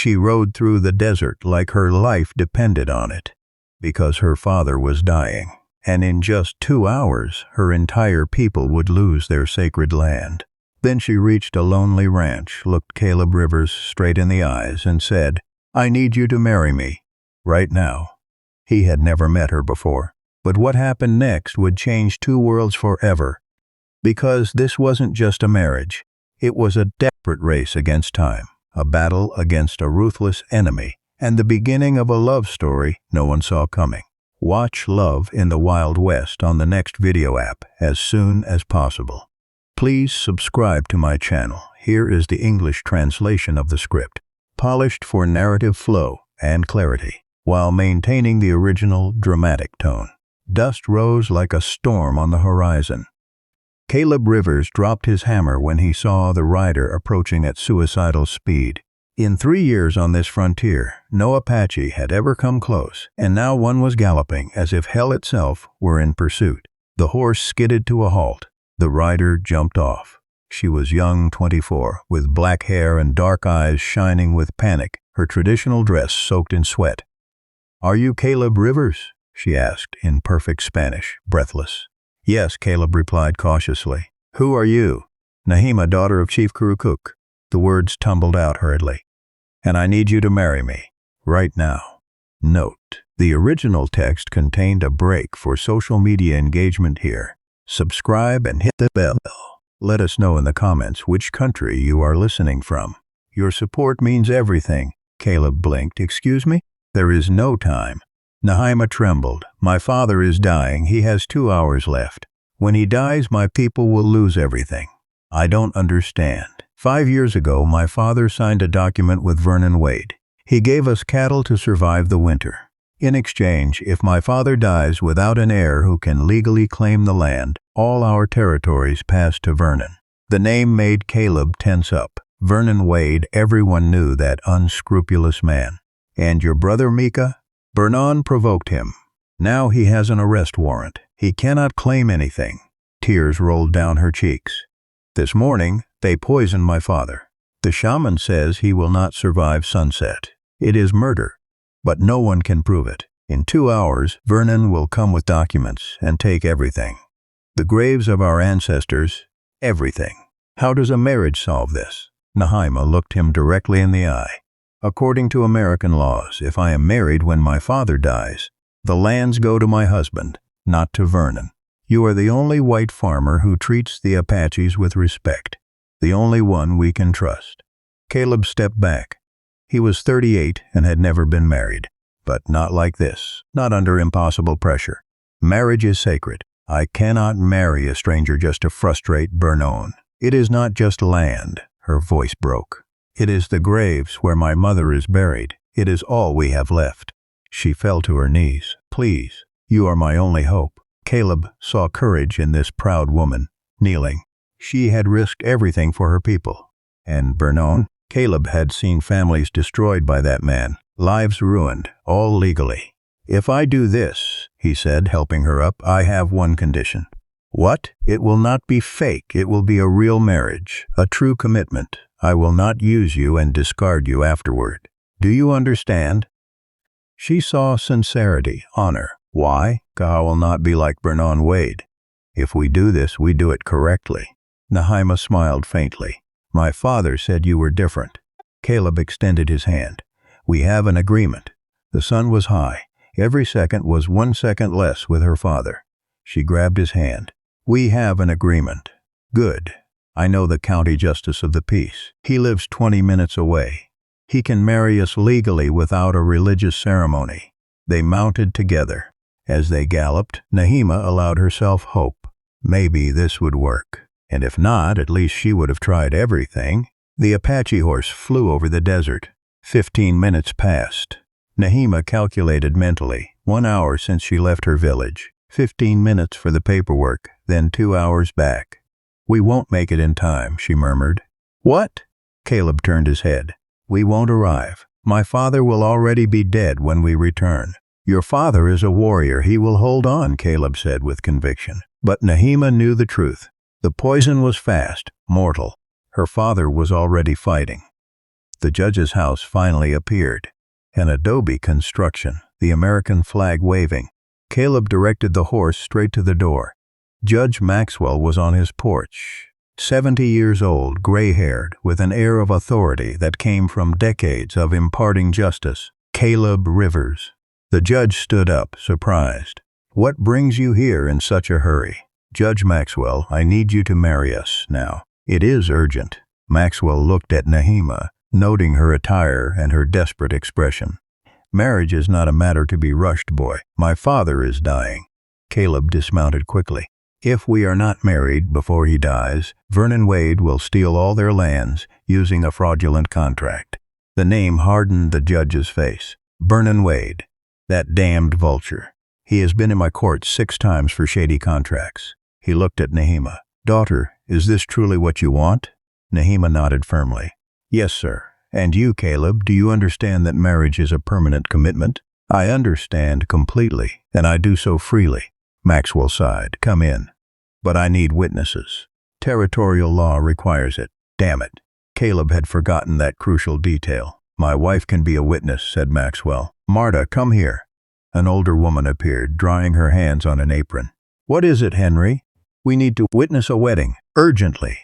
She rode through the desert like her life depended on it, because her father was dying, and in just 2 hours her entire people would lose their sacred land. Then she reached a lonely ranch, looked Caleb Rivers straight in the eyes, and said, "I need you to marry me, right now." He had never met her before, but what happened next would change two worlds forever, because this wasn't just a marriage. It was a desperate race against time, a battle against a ruthless enemy, and the beginning of a love story no one saw coming. Watch Love in the Wild West on the next video app as soon as possible. Please subscribe to my channel. Here is the English translation of the script, polished for narrative flow and clarity, while maintaining the original dramatic tone. Dust rose like a storm on the horizon. Caleb Rivers dropped his hammer when he saw the rider approaching at suicidal speed. In 3 years on this frontier, no Apache had ever come close, and now one was galloping as if hell itself were in pursuit. The horse skidded to a halt. The rider jumped off. She was young, 24, with black hair and dark eyes shining with panic, her traditional dress soaked in sweat. "Are you Caleb Rivers?" she asked in perfect Spanish, breathless. "Yes," Caleb replied cautiously. "Who are you?" "Nahima, daughter of Chief Kurukuk." The words tumbled out hurriedly. "And I need you to marry me, right now." Note: the original text contained a break for social media engagement here. Subscribe and hit the bell. Let us know in the comments which country you are listening from. Your support means everything. Caleb blinked. "Excuse me?" "There is no time." Nahima trembled. "My father is dying. He has 2 hours left. When he dies, my people will lose everything." "I don't understand. 5 years ago, my father signed a document with Vernon Wade. He gave us cattle to survive the winter. In exchange, if my father dies without an heir who can legally claim the land, all our territories pass to Vernon." The name made Caleb tense up. Vernon Wade, everyone knew that unscrupulous man. "And your brother Mika?" Vernon provoked him. "Now he has an arrest warrant. He cannot claim anything." Tears rolled down her cheeks. "This morning, they poisoned my father. The shaman says he will not survive sunset. It is murder, but no one can prove it. In 2 hours, Vernon will come with documents and take everything. The graves of our ancestors, everything. How does a marriage solve this?" Nahima looked him directly in the eye. "According to American laws, if I am married when my father dies, the lands go to my husband, not to Vernon. You are the only white farmer who treats the Apaches with respect, the only one we can trust." Caleb stepped back. He was 38 and had never been married. But not like this, not under impossible pressure. Marriage is sacred. I cannot marry a stranger just to frustrate Vernon. It is not just land. Her voice broke. It is the graves where my mother is buried. It is all we have left. She fell to her knees. "Please, you are my only hope." Caleb saw courage in this proud woman, kneeling. She had risked everything for her people. And Vernon? Caleb had seen families destroyed by that man, lives ruined, all legally. "If I do this," he said, helping her up, "I have one condition." "What?" "It will not be fake. It will be a real marriage, a true commitment. I will not use you and discard you afterward. Do you understand?" She saw sincerity, honor. "Why? I will not be like Vernon Wade. If we do this, we do it correctly." Nahima smiled faintly. "My father said you were different." Caleb extended his hand. "We have an agreement." The sun was high. Every second was 1 second less with her father. She grabbed his hand. "We have an agreement." "Good. I know the county justice of the peace. He lives 20 minutes away. He can marry us legally without a religious ceremony." They mounted together. As they galloped, Nahima allowed herself hope. Maybe this would work. And if not, at least she would have tried everything. The Apache horse flew over the desert. 15 minutes passed. Nahima calculated mentally. 1 hour since she left her village. 15 minutes for the paperwork, then 2 hours back. "We won't make it in time," she murmured. "What?" Caleb turned his head. "We won't arrive. My father will already be dead when we return." "Your father is a warrior. He will hold on," Caleb said with conviction. But Nahima knew the truth. The poison was fast, mortal. Her father was already fighting. The judge's house finally appeared. An adobe construction, the American flag waving. Caleb directed the horse straight to the door. Judge Maxwell was on his porch. 70 years old, gray-haired, with an air of authority that came from decades of imparting justice. Caleb Rivers. The judge stood up, surprised. "What brings you here in such a hurry?" "Judge Maxwell, I need you to marry us now. It is urgent." Maxwell looked at Nahima, noting her attire and her desperate expression. "Marriage is not a matter to be rushed, boy. My father is dying." Caleb dismounted quickly. "If we are not married before he dies, Vernon Wade will steal all their lands using a fraudulent contract." The name hardened the judge's face. "Vernon Wade. That damned vulture. He has been in my court 6 times for shady contracts." He looked at Nahima. "Daughter, is this truly what you want?" Nahima nodded firmly. "Yes, sir. And you, Caleb, do you understand that marriage is a permanent commitment?" "I understand completely, and I do so freely." Maxwell sighed. "Come in." "But I need witnesses. Territorial law requires it." "Damn it." Caleb had forgotten that crucial detail. "My wife can be a witness," said Maxwell. "Marta, come here." An older woman appeared, drying her hands on an apron. "What is it, Henry?" "We need to witness a wedding. Urgently."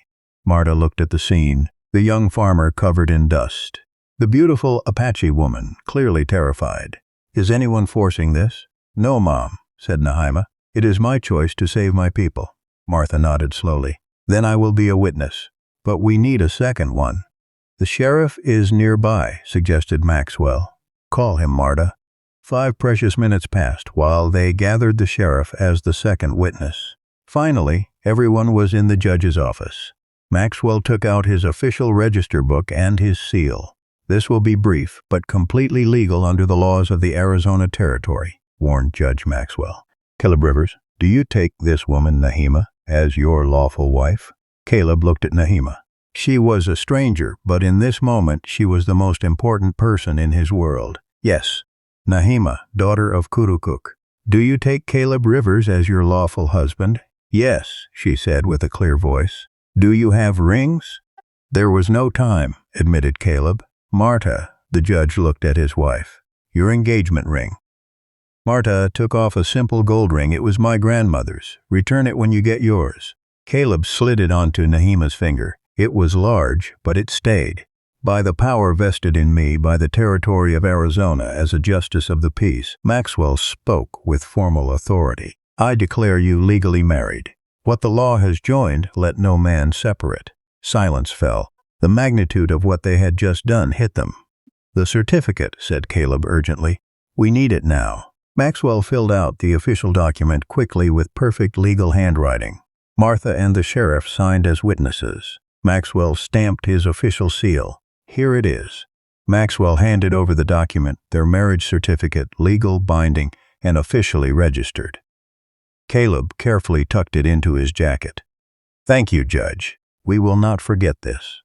Marta looked at the scene, the young farmer covered in dust. The beautiful Apache woman, clearly terrified. "Is anyone forcing this?" "No, Mom," said Nahima. "It is my choice to save my people." Martha nodded slowly. "Then I will be a witness. But we need a second one." "The sheriff is nearby," suggested Maxwell. "Call him, Marta." 5 precious minutes passed while they gathered the sheriff as the second witness. Finally, everyone was in the judge's office. Maxwell took out his official register book and his seal. "This will be brief, but completely legal under the laws of the Arizona Territory," warned Judge Maxwell. "Caleb Rivers, do you take this woman, Nahima, as your lawful wife?" Caleb looked at Nahima. She was a stranger, but in this moment she was the most important person in his world. "Yes." "Nahima, daughter of Kurukuk, do you take Caleb Rivers as your lawful husband?" "Yes," she said with a clear voice. "Do you have rings?" "There was no time," admitted Caleb. "Marta," the judge looked at his wife, "your engagement ring." Marta took off a simple gold ring. "It was my grandmother's. Return it when you get yours." Caleb slid it onto Nahima's finger. It was large, but it stayed. "By the power vested in me by the territory of Arizona as a justice of the peace," Maxwell spoke with formal authority, "I declare you legally married. What the law has joined, let no man separate." Silence fell. The magnitude of what they had just done hit them. "The certificate," said Caleb urgently. "We need it now." Maxwell filled out the official document quickly with perfect legal handwriting. Martha and the sheriff signed as witnesses. Maxwell stamped his official seal. "Here it is." Maxwell handed over the document, their marriage certificate, legal, binding, and officially registered. Caleb carefully tucked it into his jacket. "Thank you, Judge. We will not forget this."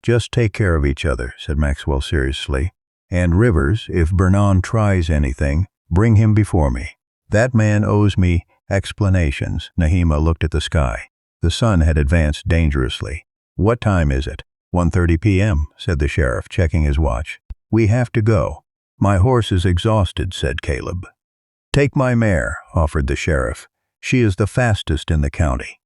"Just take care of each other," said Maxwell seriously. "And Rivers, if Vernon tries anything, bring him before me. That man owes me explanations." Nahima looked at the sky. The sun had advanced dangerously. "What time is it?" 1:30 p.m., said the sheriff, checking his watch. "We have to go." "My horse is exhausted," said Caleb. "Take my mare," offered the sheriff. "She is the fastest in the county."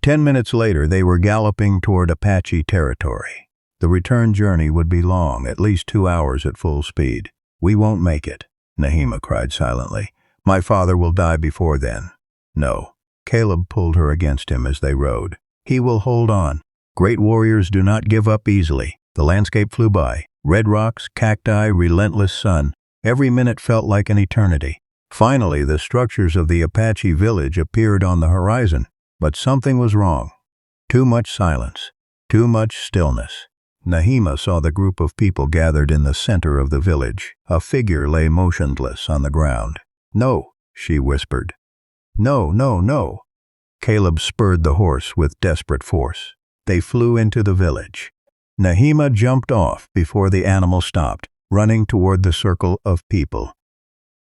10 minutes later, they were galloping toward Apache territory. The return journey would be long, at least 2 hours at full speed. "We won't make it," Nahima cried silently. "My father will die before then." "No." Caleb pulled her against him as they rode. "He will hold on. Great warriors do not give up easily." The landscape flew by. Red rocks, cacti, relentless sun. Every minute felt like an eternity. Finally, the structures of the Apache village appeared on the horizon. But something was wrong. Too much silence. Too much stillness. Nahima saw the group of people gathered in the center of the village. A figure lay motionless on the ground. "No," she whispered. "No, no, no." Caleb spurred the horse with desperate force. They flew into the village. Nahima jumped off before the animal stopped, running toward the circle of people.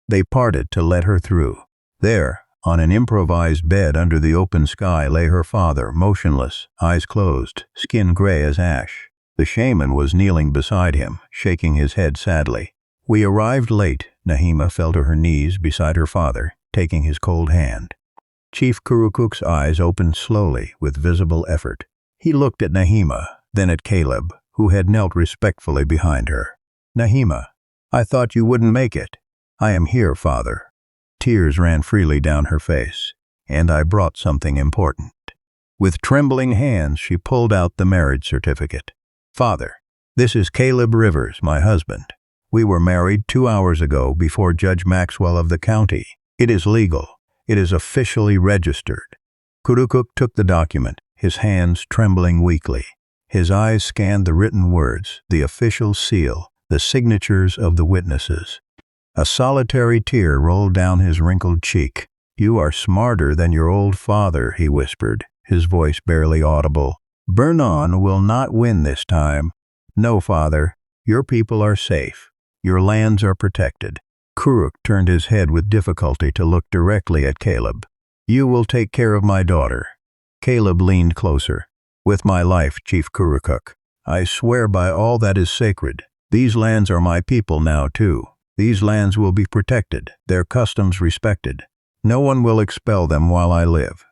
They parted to let her through. There, on an improvised bed under the open sky, lay her father, motionless, eyes closed, skin gray as ash. The shaman was kneeling beside him, shaking his head sadly. We arrived late. Nahima fell to her knees beside her father, taking his cold hand. Chief Kurukuk's eyes opened slowly with visible effort. He looked at Nahima, then at Caleb, who had knelt respectfully behind her. Nahima, I thought you wouldn't make it. I am here, father. Tears ran freely down her face, and I brought something important. With trembling hands, she pulled out the marriage certificate. Father, this is Caleb Rivers, my husband. We were married 2 hours ago before Judge Maxwell of the county. It is legal. It is officially registered. Kurukuk took the document, his hands trembling weakly. His eyes scanned the written words, the official seal, the signatures of the witnesses. A solitary tear rolled down his wrinkled cheek. You are smarter than your old father, he whispered, his voice barely audible. Vernon will not win this time. No, father, your people are safe. Your lands are protected. Kuruk turned his head with difficulty to look directly at Caleb. You will take care of my daughter. Caleb leaned closer. With my life, Chief Kurukuk, I swear by all that is sacred. These lands are my people now, too. These lands will be protected, their customs respected. No one will expel them while I live.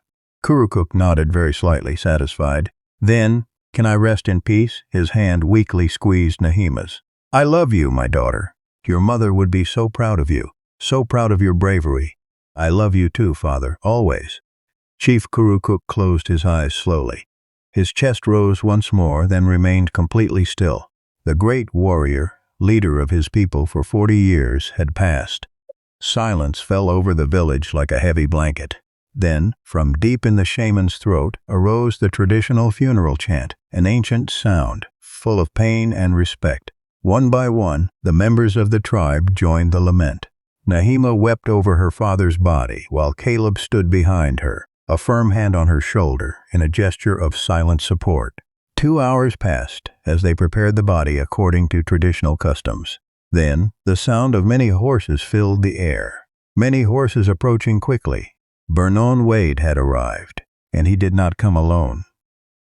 Kurukuk nodded very slightly, satisfied. Then, can I rest in peace? His hand weakly squeezed Nahima's. I love you, my daughter. Your mother would be so proud of you, so proud of your bravery. I love you too, father, always. Chief Kurukuk closed his eyes slowly. His chest rose once more, then remained completely still. The great warrior, leader of his people for 40 years, had passed. Silence fell over the village like a heavy blanket. Then, from deep in the shaman's throat, arose the traditional funeral chant, an ancient sound, full of pain and respect. One by one, the members of the tribe joined the lament. Nahima wept over her father's body, while Caleb stood behind her, a firm hand on her shoulder, in a gesture of silent support. 2 hours passed as they prepared the body according to traditional customs. Then, the sound of many horses filled the air. Many horses approaching quickly. Vernon Wade had arrived, and he did not come alone.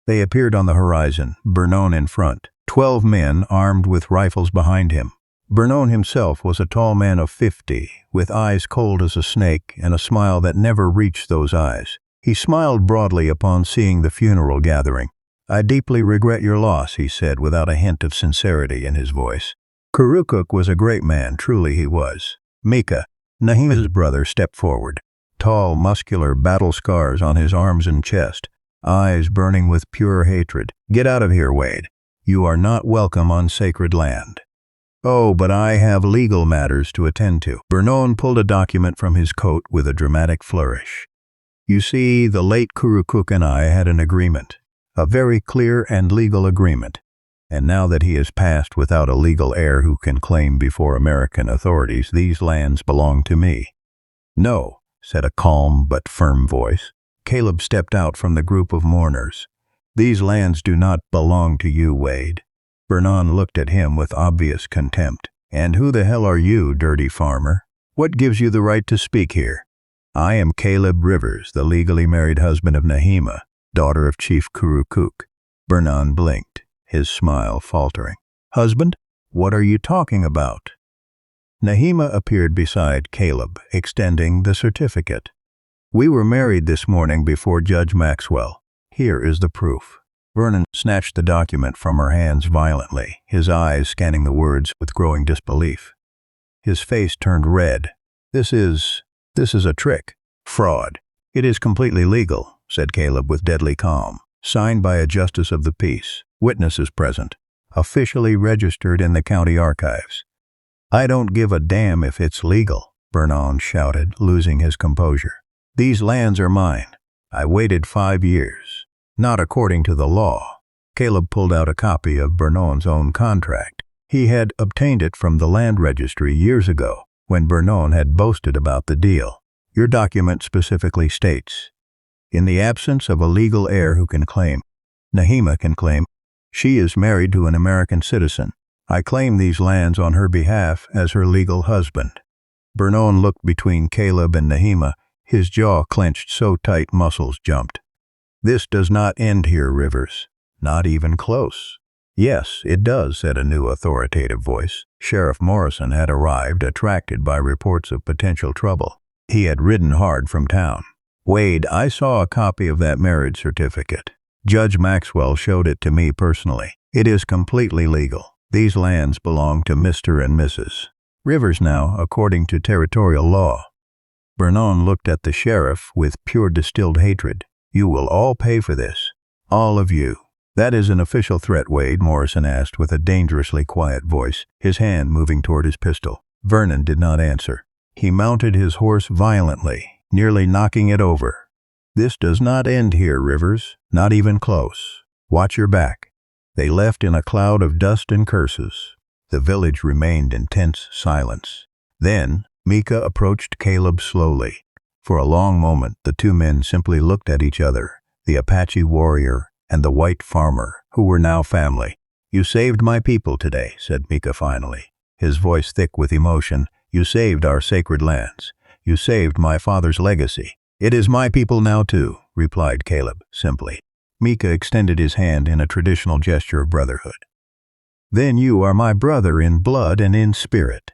They appeared on the horizon, Vernon in front, 12 men armed with rifles behind him. Vernon himself was a tall man of 50, with eyes cold as a snake and a smile that never reached those eyes. He smiled broadly upon seeing the funeral gathering. I deeply regret your loss, he said without a hint of sincerity in his voice. Kurukuk was a great man, truly he was. Mika, Nahima's brother, stepped forward. Tall, muscular, battle scars on his arms and chest, eyes burning with pure hatred. Get out of here, Wade. You are not welcome on sacred land. Oh, but I have legal matters to attend to. Vernon pulled a document from his coat with a dramatic flourish. You see, the late Kurukuk and I had an agreement, a very clear and legal agreement. And now that he has passed without a legal heir who can claim before American authorities, these lands belong to me. No, said a calm but firm voice. Caleb stepped out from the group of mourners. These lands do not belong to you, Wade. Vernon looked at him with obvious contempt. And who the hell are you, dirty farmer? What gives you the right to speak here? I am Caleb Rivers, the legally married husband of Nahima, daughter of Chief Kurukuk. Vernon blinked, his smile faltering. Husband? What are you talking about? Nahima appeared beside Caleb, extending the certificate. We were married this morning before Judge Maxwell. Here is the proof. Vernon snatched the document from her hands violently, his eyes scanning the words with growing disbelief. His face turned red. This is a trick. Fraud. It is completely legal, said Caleb with deadly calm. Signed by a justice of the peace. Witnesses present. Officially registered in the county archives. I don't give a damn if it's legal, Vernon shouted, losing his composure. These lands are mine. I waited 5 years. Not according to the law. Caleb pulled out a copy of Vernon's own contract. He had obtained it from the land registry years ago, when Vernon had boasted about the deal. Your document specifically states, in the absence of a legal heir who can claim, Nahima can claim, she is married to an American citizen. I claim these lands on her behalf as her legal husband. Vernon looked between Caleb and Nahima, his jaw clenched so tight muscles jumped. This does not end here, Rivers. Not even close. Yes, it does, said a new authoritative voice. Sheriff Morrison had arrived, attracted by reports of potential trouble. He had ridden hard from town. Wade, I saw a copy of that marriage certificate. Judge Maxwell showed it to me personally. It is completely legal. These lands belong to Mr. and Mrs. Rivers now, according to territorial law. Vernon looked at the sheriff with pure distilled hatred. You will all pay for this. All of you. That is an official threat, Wade, Morrison asked with a dangerously quiet voice, his hand moving toward his pistol. Vernon did not answer. He mounted his horse violently, nearly knocking it over. This does not end here, Rivers. Not even close. Watch your back. They left in a cloud of dust and curses. The village remained in tense silence. Then, Mika approached Caleb slowly. For a long moment, the two men simply looked at each other, the Apache warrior and the white farmer, who were now family. You saved my people today, said Mika finally, his voice thick with emotion. You saved our sacred lands. You saved my father's legacy. It is my people now too, replied Caleb, simply. Mika extended his hand in a traditional gesture of brotherhood. Then you are my brother in blood and in spirit.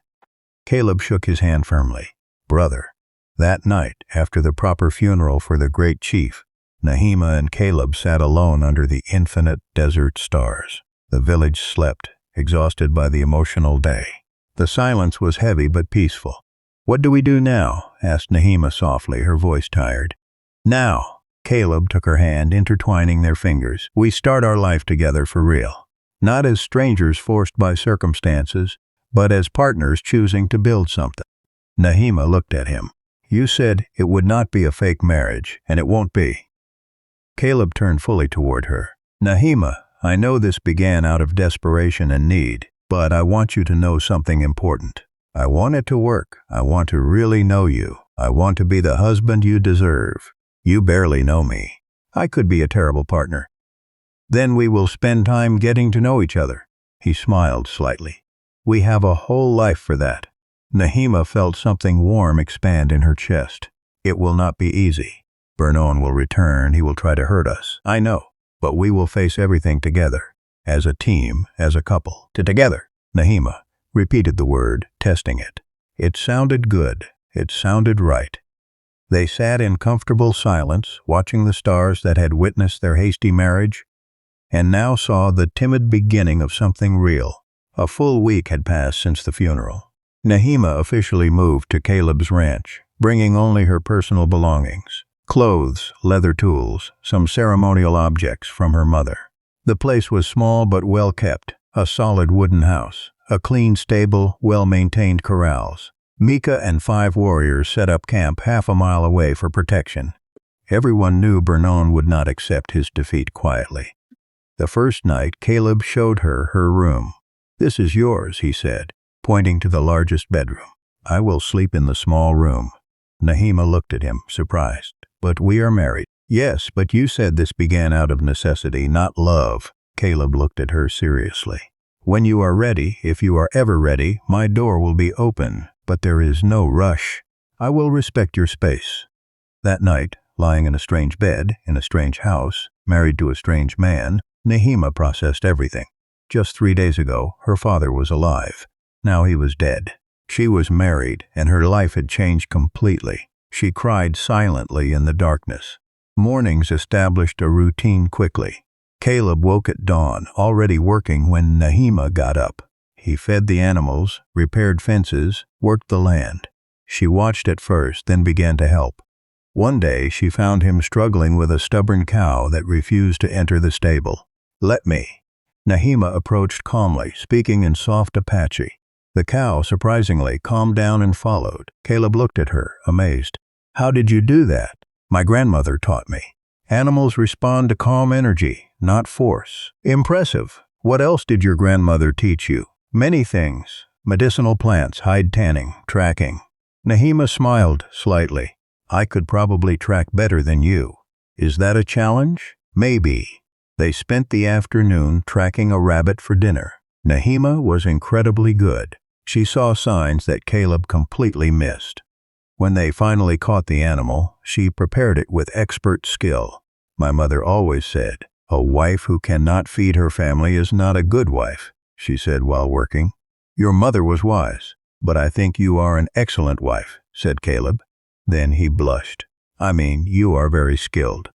Caleb shook his hand firmly. Brother. That night, after the proper funeral for the great chief, Nahima and Caleb sat alone under the infinite desert stars. The village slept, exhausted by the emotional day. The silence was heavy but peaceful. What do we do now? Asked Nahima softly, her voice tired. Now. Caleb took her hand, intertwining their fingers. We start our life together for real. Not as strangers forced by circumstances, but as partners choosing to build something. Nahima looked at him. You said it would not be a fake marriage, and it won't be. Caleb turned fully toward her. Nahima, I know this began out of desperation and need, but I want you to know something important. I want it to work. I want to really know you. I want to be the husband you deserve. You barely know me. I could be a terrible partner. Then we will spend time getting to know each other. He smiled slightly. We have a whole life for that. Nahima felt something warm expand in her chest. It will not be easy. Vernon will return. He will try to hurt us. I know, but we will face everything together. As a team, as a couple. Together. Nahima repeated the word, testing it. It sounded good. It sounded right. They sat in comfortable silence, watching the stars that had witnessed their hasty marriage, and now saw the timid beginning of something real. A full week had passed since the funeral. Nahima officially moved to Caleb's ranch, bringing only her personal belongings, clothes, leather tools, some ceremonial objects from her mother. The place was small but well kept, a solid wooden house, a clean stable, well-maintained corrals. Mika and 5 warriors set up camp half a mile away for protection. Everyone knew Vernon would not accept his defeat quietly. The first night, Caleb showed her her room. This is yours, he said, pointing to the largest bedroom. I will sleep in the small room. Nahima looked at him, surprised. But we are married. Yes, but you said this began out of necessity, not love. Caleb looked at her seriously. When you are ready, if you are ever ready, my door will be open. But there is no rush. I will respect your space. That night, lying in a strange bed, in a strange house, married to a strange man, Nahima processed everything. Just 3 days ago, her father was alive. Now he was dead. She was married, and her life had changed completely. She cried silently in the darkness. Mornings established a routine quickly. Caleb woke at dawn, already working when Nahima got up. He fed the animals, repaired fences, worked the land. She watched at first, then began to help. One day, she found him struggling with a stubborn cow that refused to enter the stable. Let me. Nahima approached calmly, speaking in soft Apache. The cow, surprisingly, calmed down and followed. Caleb looked at her, amazed. How did you do that? My grandmother taught me. Animals respond to calm energy, not force. Impressive. What else did your grandmother teach you? Many things. Medicinal plants, hide tanning, tracking. Nahima smiled slightly. I could probably track better than you. Is that a challenge? Maybe. They spent the afternoon tracking a rabbit for dinner. Nahima was incredibly good. She saw signs that Caleb completely missed. When they finally caught the animal, she prepared it with expert skill. My mother always said, "A wife who cannot feed her family is not a good wife," she said while working. "Your mother was wise, but I think you are an excellent wife," said Caleb. Then he blushed. "I mean, you are very skilled."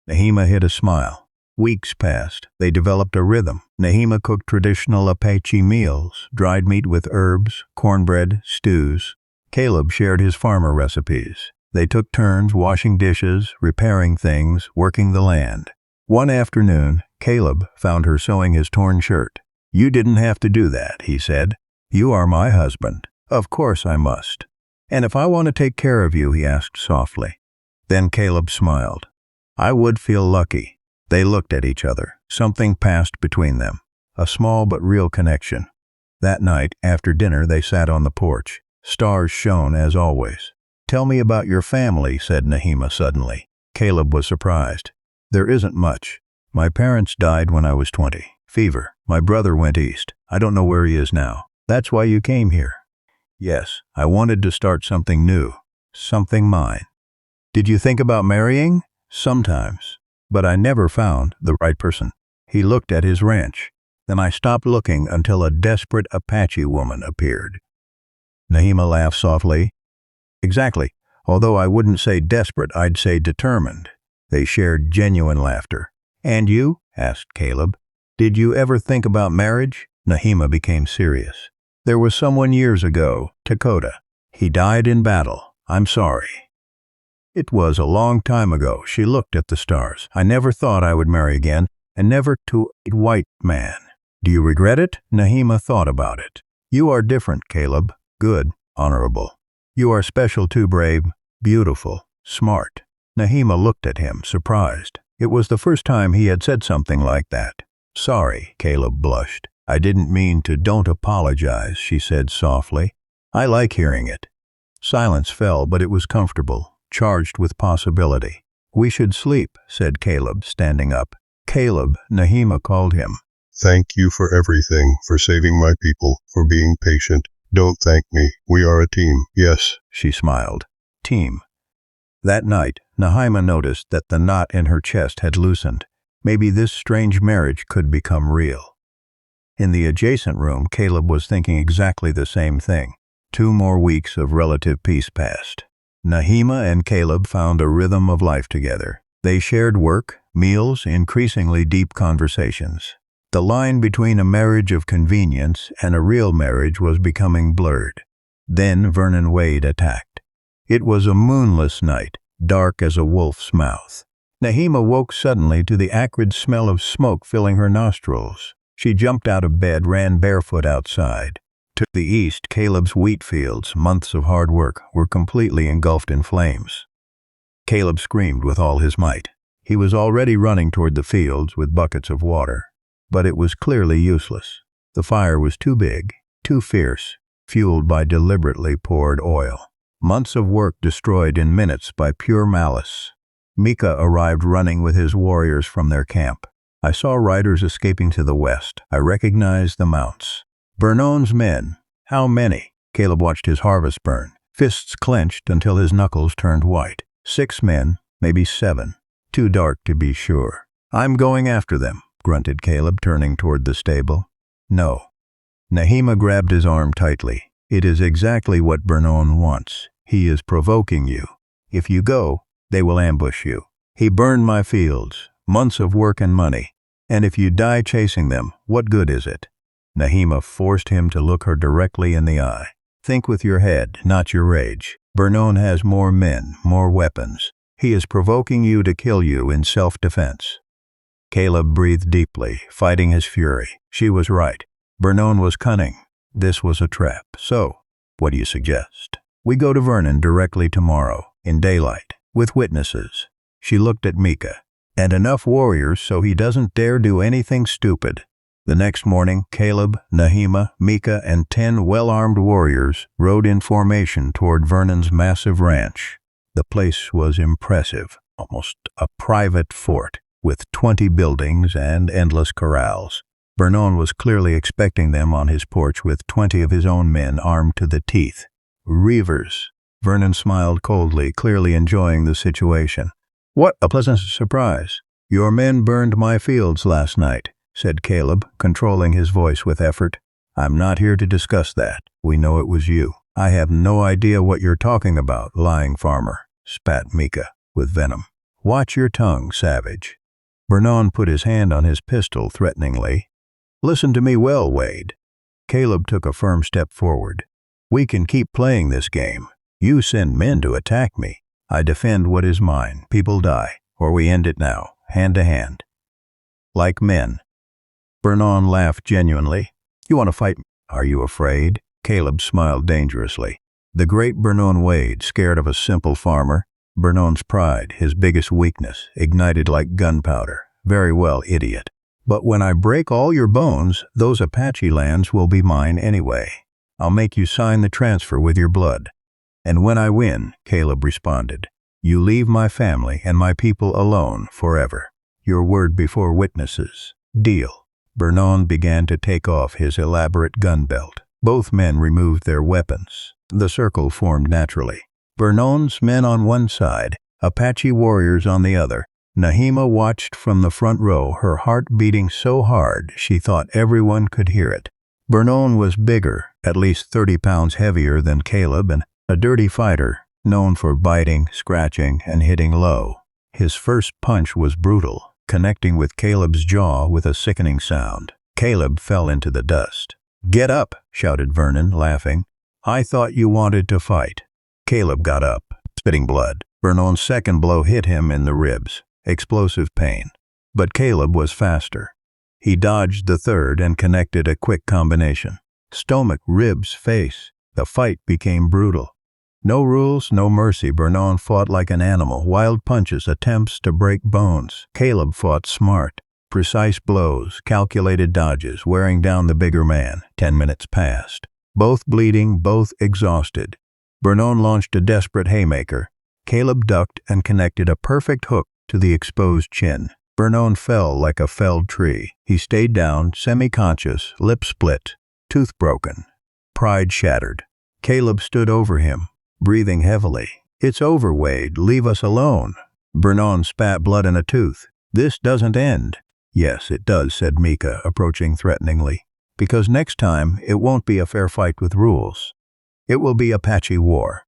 Nahima hid a smile. Weeks passed. They developed a rhythm. Nahima cooked traditional Apache meals, dried meat with herbs, cornbread, stews. Caleb shared his farmer recipes. They took turns washing dishes, repairing things, working the land. One afternoon, Caleb found her sewing his torn shirt. "You didn't have to do that," he said. "You are my husband. Of course I must." "And if I want to take care of you?" he asked softly. Then Caleb smiled. "I would feel lucky." They looked at each other. Something passed between them. A small but real connection. That night, after dinner, they sat on the porch. Stars shone as always. "Tell me about your family," said Nahima suddenly. Caleb was surprised. "There isn't much. My parents died when I was 20. Fever. My brother went east. I don't know where he is now." "That's why you came here?" "Yes, I wanted to start something new. Something mine." "Did you think about marrying?" "Sometimes. But I never found the right person." He looked at his ranch. "Then I stopped looking until a desperate Apache woman appeared." Nahima laughed softly. "Exactly. Although I wouldn't say desperate, I'd say determined." They shared genuine laughter. "And you?" asked Caleb. "Did you ever think about marriage?" Nahima became serious. "There was someone years ago, Dakota. He died in battle. I'm sorry." "It was a long time ago." She looked at the stars. "I never thought I would marry again, and never to a white man." "Do you regret it?" Nahima thought about it. "You are different, Caleb. Good, honorable. You are special too, brave, beautiful, smart." Nahima looked at him, surprised. It was the first time he had said something like that. "Sorry," Caleb blushed. "I didn't mean to." "Don't apologize," she said softly. "I like hearing it." Silence fell, but it was comfortable, charged with possibility. "We should sleep," said Caleb, standing up. "Caleb," Nahima called him. Thank you for everything, for saving my people, for being patient. Don't thank me. We are a team. Yes. She smiled. Team. That night, Nahima noticed that the knot in her chest had loosened. Maybe this strange marriage could become real. In the adjacent room, Caleb was thinking exactly the same thing. 2 more weeks of relative peace passed. Nahima and Caleb found a rhythm of life together. They shared work, meals, increasingly deep conversations. The line between a marriage of convenience and a real marriage was becoming blurred. Then Vernon Wade attacked. It was a moonless night, dark as a wolf's mouth. Nahima woke suddenly to the acrid smell of smoke filling her nostrils. She jumped out of bed, ran barefoot outside. To the east, Caleb's wheat fields, months of hard work, were completely engulfed in flames. Caleb screamed with all his might. He was already running toward the fields with buckets of water. But it was clearly useless. The fire was too big, too fierce, fueled by deliberately poured oil. Months of work destroyed in minutes by pure malice. Mika arrived running with his warriors from their camp. I saw riders escaping to the west. I recognized the mounts. Bernon's men. How many? Caleb watched his harvest burn, fists clenched until his knuckles turned white. 6 men, maybe 7. Too dark to be sure. "I'm going after them," grunted Caleb, turning toward the stable. "No." Nahima grabbed his arm tightly. "It is exactly what Bernon wants. He is provoking you. If you go, they will ambush you. He burned my fields, months of work and money. And if you die chasing them, what good is it?" Nahima forced him to look her directly in the eye. "Think with your head, not your rage. Bernon has more men, more weapons. He is provoking you to kill you in self-defense." Caleb breathed deeply, fighting his fury. She was right. Bernon was cunning. This was a trap. "So, what do you suggest?" "We go to Vernon directly tomorrow, in daylight, with witnesses." She looked at Mika. "And enough warriors so he doesn't dare do anything stupid." The next morning, Caleb, Nahima, Mika, and 10 well-armed warriors rode in formation toward Vernon's massive ranch. The place was impressive, almost a private fort, with 20 buildings and endless corrals. Bernon was clearly expecting them on his porch with 20 of his own men armed to the teeth. Reavers. Vernon smiled coldly, clearly enjoying the situation. "What a pleasant surprise." Your men burned my fields last night, said Caleb, controlling his voice with effort. I'm not here to discuss that. We know it was you. I have no idea what you're talking about, lying farmer, spat Mika, with venom. Watch your tongue, savage. Vernon put his hand on his pistol threateningly. Listen to me well, Wade. Caleb took a firm step forward. We can keep playing this game. You send men to attack me. I defend what is mine. People die. Or we end it now, hand to hand. Like men. Vernon laughed genuinely. You want to fight me? Are you afraid? Caleb smiled dangerously. The great Vernon Wade, scared of a simple farmer. Vernon's pride, his biggest weakness, ignited like gunpowder. Very well, idiot. But when I break all your bones, those Apache lands will be mine anyway. I'll make you sign the transfer with your blood. And when I win, Caleb responded, you leave my family and my people alone forever. Your word before witnesses. Deal. Vernon began to take off his elaborate gun belt. Both men removed their weapons. The circle formed naturally. Vernon's men on one side, Apache warriors on the other. Nahima watched from the front row, her heart beating so hard she thought everyone could hear it. Vernon was bigger, at least 30 pounds heavier than Caleb, and a dirty fighter, known for biting, scratching, and hitting low. His first punch was brutal, connecting with Caleb's jaw with a sickening sound. Caleb fell into the dust. Get up, shouted Vernon, laughing. I thought you wanted to fight. Caleb got up, spitting blood. Vernon's second blow hit him in the ribs. Explosive pain. But Caleb was faster. He dodged the third and connected a quick combination. Stomach, ribs, face. The fight became brutal. No rules, no mercy. Vernon fought like an animal. Wild punches, attempts to break bones. Caleb fought smart. Precise blows, calculated dodges, wearing down the bigger man. 10 minutes passed. Both bleeding, both exhausted. Vernon launched a desperate haymaker. Caleb ducked and connected a perfect hook to the exposed chin. Vernon fell like a felled tree. He stayed down, semi-conscious, lip split, tooth broken, pride shattered. Caleb stood over him, breathing heavily. It's over, Wade. Leave us alone. Vernon spat blood in a tooth. This doesn't end. Yes, it does, said Mika, approaching threateningly. Because next time, it won't be a fair fight with rules. It will be Apache war.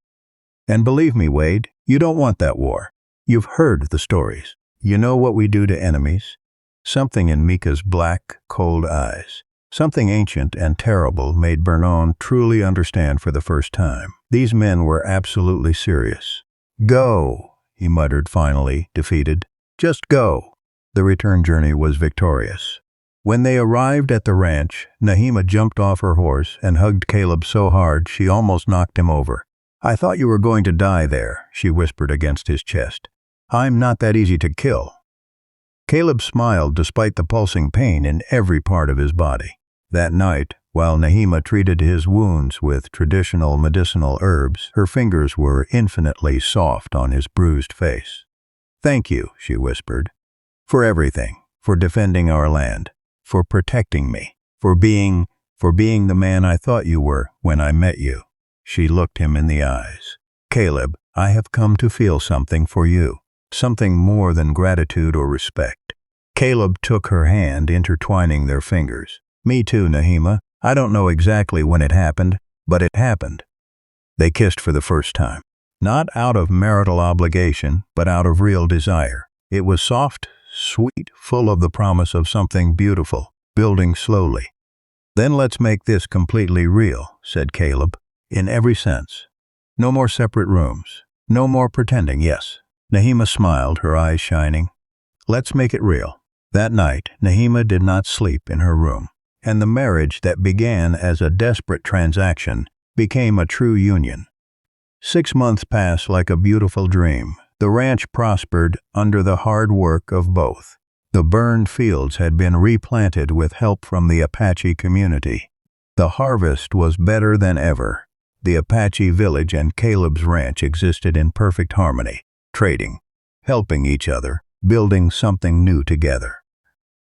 And believe me, Wade, you don't want that war. You've heard the stories. You know what we do to enemies. Something in Mika's black, cold eyes, something ancient and terrible, made Vernon truly understand for the first time. These men were absolutely serious. Go, he muttered finally, defeated. Just go. The return journey was victorious. When they arrived at the ranch, Nahima jumped off her horse and hugged Caleb so hard she almost knocked him over. I thought you were going to die there, she whispered against his chest. I'm not that easy to kill. Caleb smiled despite the pulsing pain in every part of his body. That night, while Nahima treated his wounds with traditional medicinal herbs, her fingers were infinitely soft on his bruised face. Thank you, she whispered, for everything, for defending our land, for protecting me, for being the man I thought you were when I met you. She looked him in the eyes. Caleb, I have come to feel something for you, something more than gratitude or respect. Caleb took her hand, intertwining their fingers. Me too, Nahima. I don't know exactly when it happened, but it happened. They kissed for the first time. Not out of marital obligation, but out of real desire. It was soft, sweet, full of the promise of something beautiful, building slowly. Then let's make this completely real, said Caleb, in every sense. No more separate rooms. No more pretending, yes. Nahima smiled, her eyes shining. Let's make it real. That night, Nahima did not sleep in her room, and the marriage that began as a desperate transaction became a true union. 6 months passed like a beautiful dream. The ranch prospered under the hard work of both. The burned fields had been replanted with help from the Apache community. The harvest was better than ever. The Apache village and Caleb's ranch existed in perfect harmony, trading, helping each other, building something new together.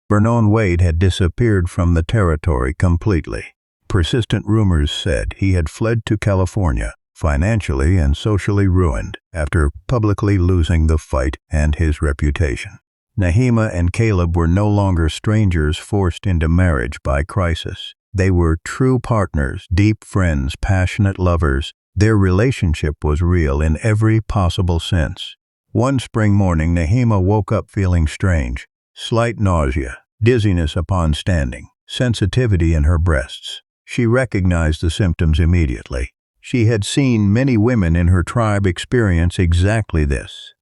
Vernon Wade had disappeared from the territory completely. Persistent rumors said he had fled to California, financially and socially ruined, after publicly losing the fight and his reputation. Nahima and Caleb were no longer strangers forced into marriage by crisis. They were true partners, deep friends, passionate lovers. Their relationship was real in every possible sense. One spring morning, Nahima woke up feeling strange. Slight nausea, dizziness upon standing, sensitivity in her breasts. She recognized the symptoms immediately. She had seen many women in her tribe experience exactly this.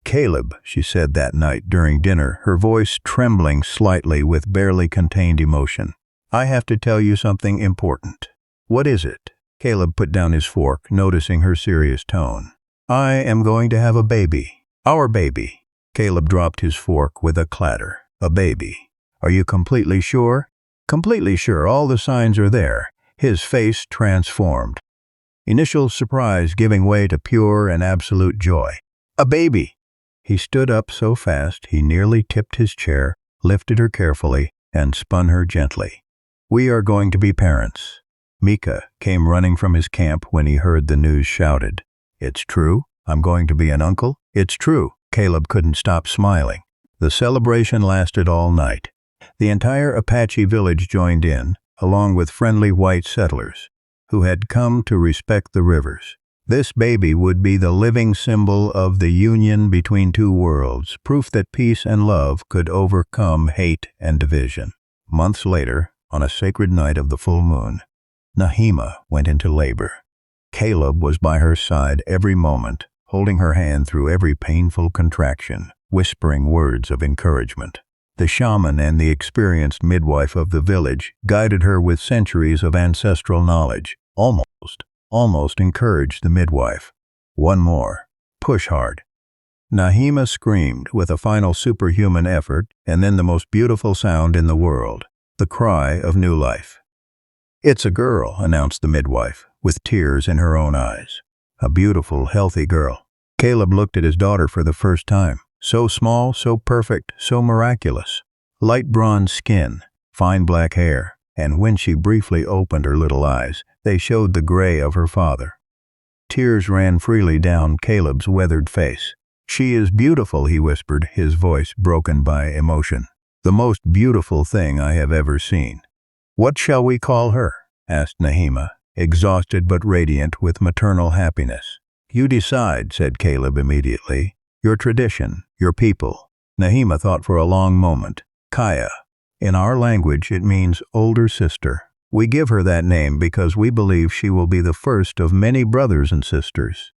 "Caleb," she said that night during dinner, her voice trembling slightly with barely contained emotion. "I have to tell you something important." "What is it?" Caleb put down his fork, noticing her serious tone. "I am going to have a baby. Our baby." Caleb dropped his fork with a clatter. "A baby. Are you completely sure?" "Completely sure. All the signs are there." His face transformed. Initial surprise giving way to pure and absolute joy. "A baby!" He stood up so fast he nearly tipped his chair, lifted her carefully, and spun her gently. "We are going to be parents." Mika came running from his camp when he heard the news, shouted, "It's true? I'm going to be an uncle?" "It's true." Caleb couldn't stop smiling. The celebration lasted all night. The entire Apache village joined in, along with friendly white settlers, who had come to respect the rivers. This baby would be the living symbol of the union between two worlds, proof that peace and love could overcome hate and division. Months later, on a sacred night of the full moon, Nahima went into labor. Caleb was by her side every moment, holding her hand through every painful contraction, whispering words of encouragement. The shaman and the experienced midwife of the village guided her with centuries of ancestral knowledge. Almost encouraged the midwife. "One more. Push hard." Nahima screamed with a final superhuman effort, and then the most beautiful sound in the world, the cry of new life. "It's a girl," announced the midwife, with tears in her own eyes. A beautiful, healthy girl. Caleb looked at his daughter for the first time. So small, so perfect, so miraculous. Light bronze skin, fine black hair, and when she briefly opened her little eyes, they showed the gray of her father. Tears ran freely down Caleb's weathered face. "She is beautiful," he whispered, his voice broken by emotion. "The most beautiful thing I have ever seen." "What shall we call her?" asked Nahima, exhausted but radiant with maternal happiness. "You decide," said Caleb immediately. "Your tradition, your people." Nahima thought for a long moment. "Kaya. In our language, it means older sister. We give her that name because we believe she will be the first of many brothers and sisters."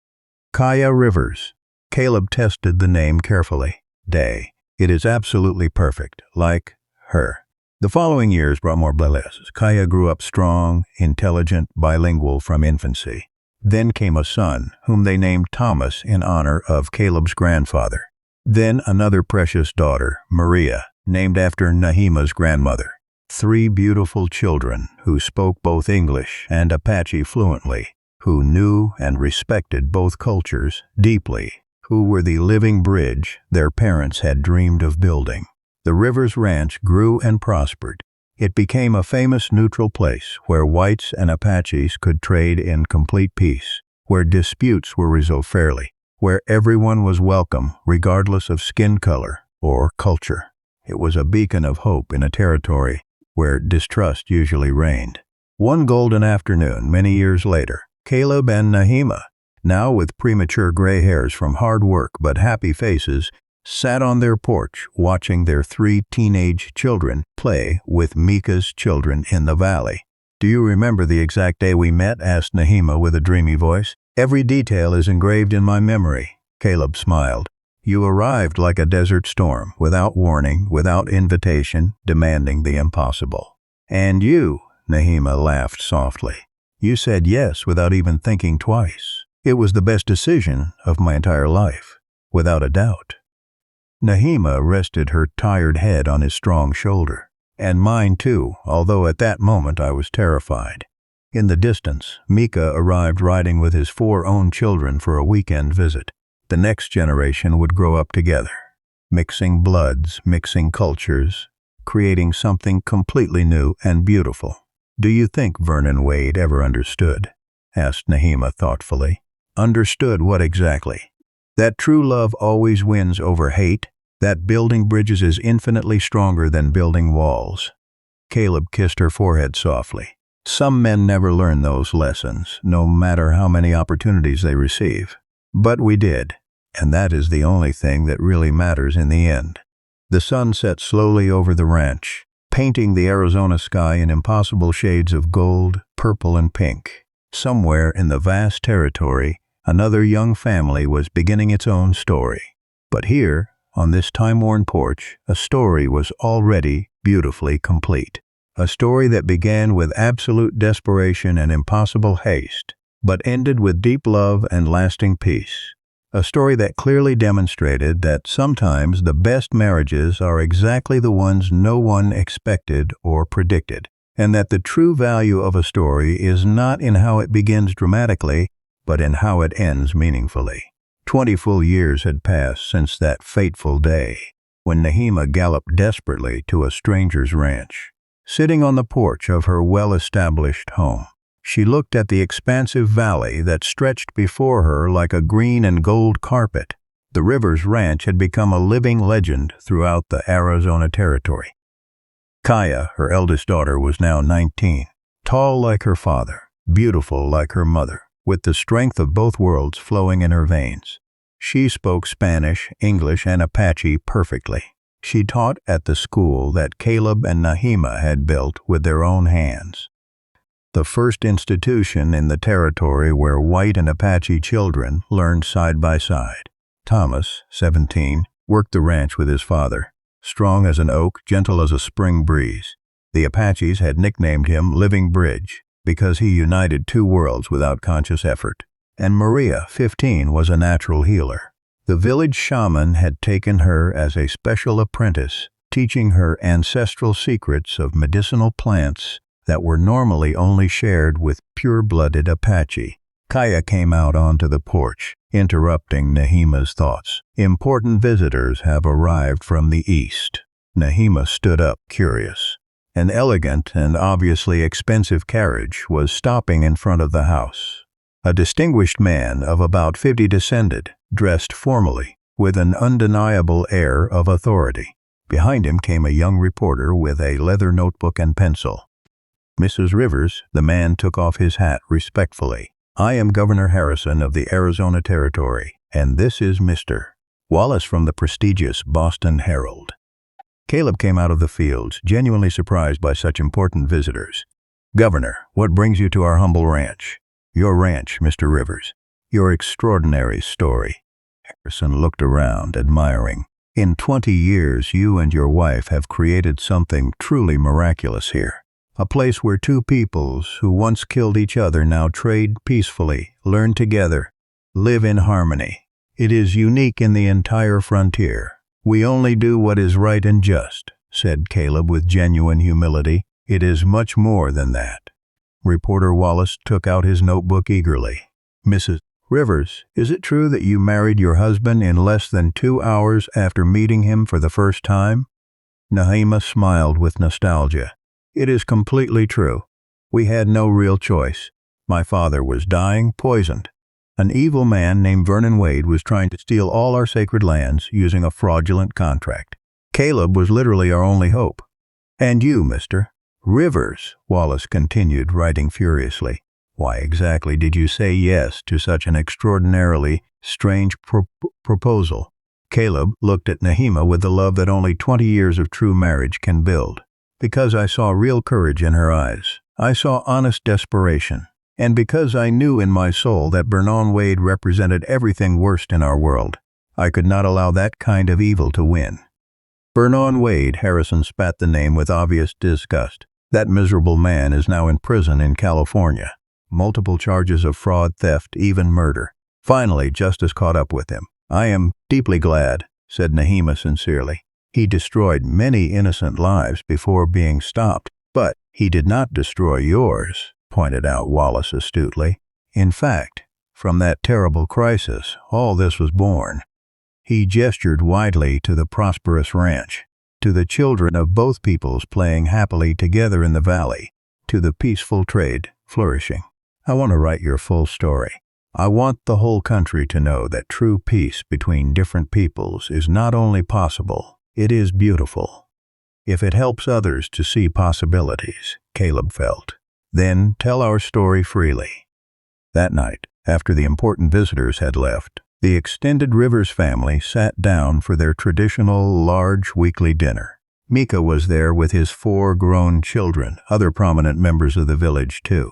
"Kaya Rivers." Caleb tested the name carefully. "Day. It is absolutely perfect, like her." The following years brought more blessings. Kaya grew up strong, intelligent, bilingual from infancy. Then came a son, whom they named Thomas in honor of Caleb's grandfather. Then another precious daughter, Maria, named after Nahima's grandmother. 3 beautiful children who spoke both English and Apache fluently, who knew and respected both cultures deeply, who were the living bridge their parents had dreamed of building. The Rivers Ranch grew and prospered. It became a famous neutral place where whites and Apaches could trade in complete peace, where disputes were resolved fairly, where everyone was welcome regardless of skin color or culture. It was a beacon of hope in a territory where distrust usually reigned. One golden afternoon, many years later, Caleb and Nahima, now with premature gray hairs from hard work but happy faces, sat on their porch watching their 3 teenage children play with Mika's children in the valley. "Do you remember the exact day we met?" asked Nahima with a dreamy voice. "Every detail is engraved in my memory." Caleb smiled. "You arrived like a desert storm, without warning, without invitation, demanding the impossible." "And you," Nahima laughed softly. "You said yes without even thinking twice. It was the best decision of my entire life, without a doubt." Nahima rested her tired head on his strong shoulder. "And mine too, although at that moment I was terrified." In the distance, Mika arrived riding with his 4 own children for a weekend visit. The next generation would grow up together, mixing bloods, mixing cultures, creating something completely new and beautiful. "Do you think Vernon Wade ever understood?" asked Nahima thoughtfully. "Understood what exactly?" "That true love always wins over hate, that building bridges is infinitely stronger than building walls. Caleb kissed her forehead softly. Some men never learn those lessons, no matter how many opportunities they receive. But we did, and that is the only thing that really matters in the end. The sun set slowly over the ranch, painting the Arizona sky in impossible shades of gold, purple, and pink. Somewhere in the vast territory, another young family was beginning its own story. But here, on this time-worn porch, a story was already beautifully complete. A story that began with absolute desperation and impossible haste, but ended with deep love and lasting peace. A story that clearly demonstrated that sometimes the best marriages are exactly the ones no one expected or predicted, and that the true value of a story is not in how it begins dramatically, but in how it ends meaningfully. 20 full years had passed since that fateful day, when Nahima galloped desperately to a stranger's ranch. Sitting on the porch of her well-established home, she looked at the expansive valley that stretched before her like a green and gold carpet. The Rivers Ranch had become a living legend throughout the Arizona territory. Kaya, her eldest daughter, was now 19, tall like her father, beautiful like her mother, with the strength of both worlds flowing in her veins. She spoke Spanish, English, and Apache perfectly. She taught at the school that Caleb and Nahima had built with their own hands, the first institution in the territory where white and Apache children learned side by side. Thomas, 17, worked the ranch with his father. Strong as an oak, gentle as a spring breeze. The Apaches had nicknamed him Living Bridge because he united two worlds without conscious effort. And Maria, 15, was a natural healer. The village shaman had taken her as a special apprentice, teaching her ancestral secrets of medicinal plants that were normally only shared with pure-blooded Apache. Kaya came out onto the porch, interrupting Nahima's thoughts. Important visitors have arrived from the east. Nahima stood up, curious. An elegant and obviously expensive carriage was stopping in front of the house. A distinguished man of about 50 descended, dressed formally, with an undeniable air of authority. Behind him came a young reporter with a leather notebook and pencil. Mrs. Rivers, the man took off his hat respectfully. I am Governor Harrison of the Arizona Territory, and this is Mr. Wallace from the prestigious Boston Herald. Caleb came out of the fields, genuinely surprised by such important visitors. Governor, what brings you to our humble ranch? Your ranch, Mr. Rivers. Your extraordinary story. Harrison looked around, admiring. In 20 years, you and your wife have created something truly miraculous here. A place where two peoples who once killed each other now trade peacefully, learn together, live in harmony. It is unique in the entire frontier. We only do what is right and just, said Caleb with genuine humility. It is much more than that. Reporter Wallace took out his notebook eagerly. Mrs. Rivers, is it true that you married your husband in less than 2 hours after meeting him for the first time? Nahima smiled with nostalgia. It is completely true. We had no real choice. My father was dying, poisoned. An evil man named Vernon Wade was trying to steal all our sacred lands using a fraudulent contract. Caleb was literally our only hope. And you, Mr. Rivers, Wallace continued, writing furiously. Why exactly did you say yes to such an extraordinarily strange proposal? Caleb looked at Nahima with the love that only 20 years of true marriage can build. Because I saw real courage in her eyes. I saw honest desperation. And because I knew in my soul that Vernon Wade represented everything worst in our world, I could not allow that kind of evil to win. Vernon Wade, Harrison spat the name with obvious disgust. That miserable man is now in prison in California. Multiple charges of fraud, theft, even murder. Finally, justice caught up with him. I am deeply glad, said Nahima sincerely. He destroyed many innocent lives before being stopped, but he did not destroy yours, pointed out Wallace astutely. In fact, from that terrible crisis, all this was born. He gestured widely to the prosperous ranch, to the children of both peoples playing happily together in the valley, to the peaceful trade flourishing. I want to write your full story. I want the whole country to know that true peace between different peoples is not only possible, it is beautiful. If it helps others to see possibilities, Caleb felt, then tell our story freely. That night, after the important visitors had left, the extended Rivers family sat down for their traditional large weekly dinner. Mika was there with his 4 grown children, other prominent members of the village too.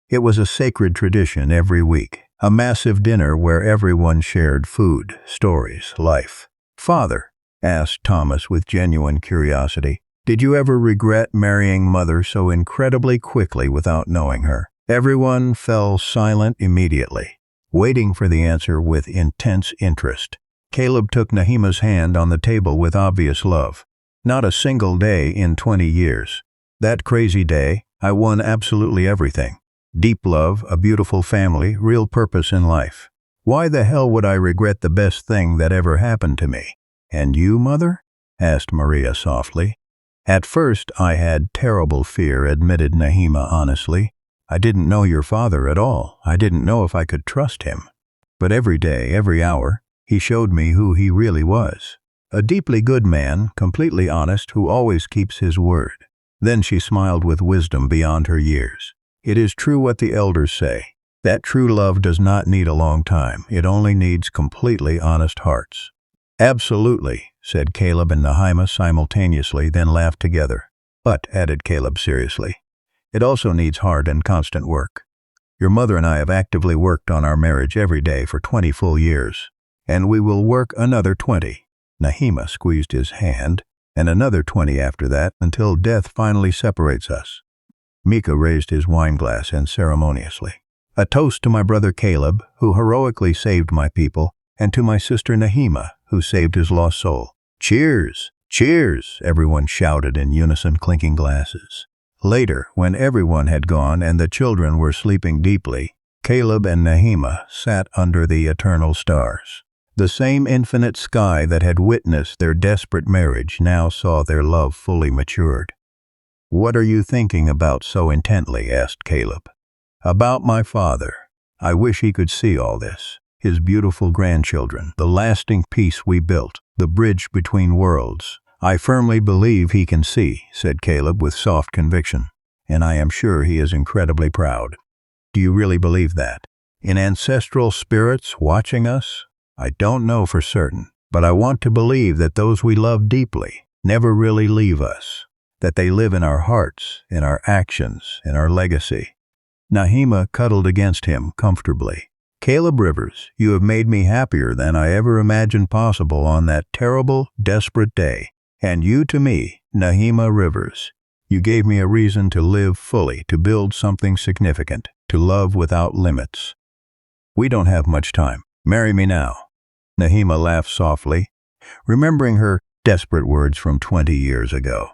It was a sacred tradition every week, a massive dinner where everyone shared food, stories, life. "Father," asked Thomas with genuine curiosity, "did you ever regret marrying Mother so incredibly quickly without knowing her?" Everyone fell silent immediately, waiting for the answer with intense interest. Caleb took Nahima's hand on the table with obvious love. "Not a single day in 20 years. That crazy day, I won absolutely everything. Deep love, a beautiful family, real purpose in life. Why the hell would I regret the best thing that ever happened to me?" "And you, Mother?" asked Maria softly. "At first I had terrible fear," admitted Nahima honestly. "I didn't know your father at all. I didn't know if I could trust him. But every day, every hour, he showed me who he really was. A deeply good man, completely honest, who always keeps his word." Then she smiled with wisdom beyond her years. "It is true what the elders say, that true love does not need a long time. It only needs completely honest hearts." "Absolutely," said Caleb and Nahima simultaneously, then laughed together. "But," added Caleb seriously, "it also needs hard and constant work. Your mother and I have actively worked on our marriage every day for 20 full years, and we will work another 20. Nahima squeezed his hand, "and another 20 after that, until death finally separates us." Mika raised his wineglass and ceremoniously. "A toast to my brother Caleb, who heroically saved my people, and to my sister Nahima, who saved his lost soul." "Cheers! Cheers!" everyone shouted in unison, clinking glasses. Later, when everyone had gone and the children were sleeping deeply, Caleb and Nahima sat under the eternal stars. The same infinite sky that had witnessed their desperate marriage now saw their love fully matured. "What are you thinking about so intently?" asked Caleb. "About my father. I wish he could see all this. His beautiful grandchildren, the lasting peace we built, the bridge between worlds. I firmly believe he can see," said Caleb with soft conviction, "and I am sure he is incredibly proud." "Do you really believe that? In ancestral spirits watching us? I don't know for certain, but I want to believe that those we love deeply never really leave us, that they live in our hearts, in our actions, in our legacy." Nahima cuddled against him comfortably. "Caleb Rivers, you have made me happier than I ever imagined possible on that terrible, desperate day. And you to me, Nahima Rivers. You gave me a reason to live fully, to build something significant, to love without limits. We don't have much time. Marry me now." Nahima laughed softly, remembering her desperate words from 20 years ago.